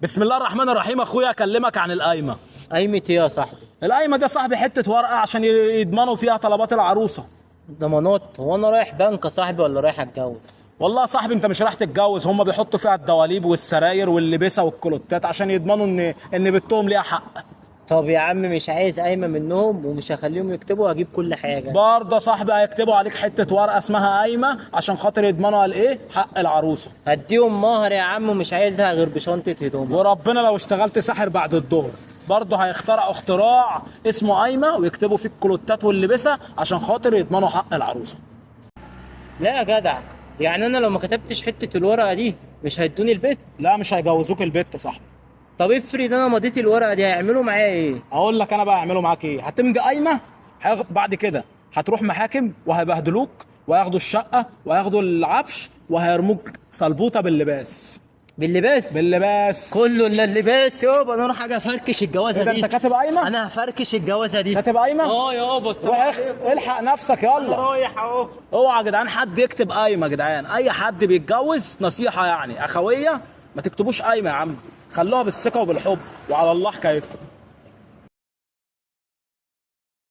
بسم الله الرحمن الرحيم. اخويا اكلمك عن القايمه. قايمة ايه يا صاحبي؟ القايمه دي يا صاحبي حته ورقه عشان يضمنوا فيها طلبات العروسه. ضمانات؟ هو انا رايح بنك يا صاحبي ولا رايح اتجوز؟ والله يا صاحبي انت مش رايح تتجوز، هم بيحطوا فيها الدواليب والسراير واللبسه والكلوتات عشان يضمنوا ان بنتهم ليها حق. طب يا عم مش عايز قايمة منهم ومش هخليهم يكتبوا، هجيب كل حاجة. برضه يا صاحبي هيكتبوا عليك حته ورقه اسمها قايمه عشان خاطر يضمنوا على ايه؟ حق العروسه. هديهم مهر يا عم ومش عايزها غير بشنطة هدوم. وربنا لو اشتغلت ساحر بعد الظهر برضه هيخترعوا اختراع اسمه قايمه ويكتبوا فيه الكلوتات واللبسه عشان خاطر يضمنوا حق العروسه. لا يا جدع، يعني انا لو ما كتبتش حتة الورقة دي مش هيدوني البيت؟ لا مش هيجوزوك البت يا صاحبي. طب افرض انا مضيت الورقة دي هيعملوا معايا ايه؟ اقول لك انا بقى اعملوا معاك ايه. هتمضي قايمه، بعد كده هتروح محاكم وهيبهدلوك وهياخدوا الشقه وهياخدوا العفش وهيرموك سلبوطه باللباس. باللباس؟ كله الا اللباس يابا. انا اروح حاجه افركش الجوازه ايه ده دي. انت كاتب قايمه؟ انا هفركش الجوازه دي. كاتب قايمه؟ يابا روح الحق نفسك انا يلا. رايح اهو. اوعى يا جدعان حد يكتب قايمه. يا جدعان اي حد بيتجوز نصيحه يعني اخويه ما تكتبوش قايمه يا عم، خلوها بالثقه وبالحب وعلى الله حكايتكم.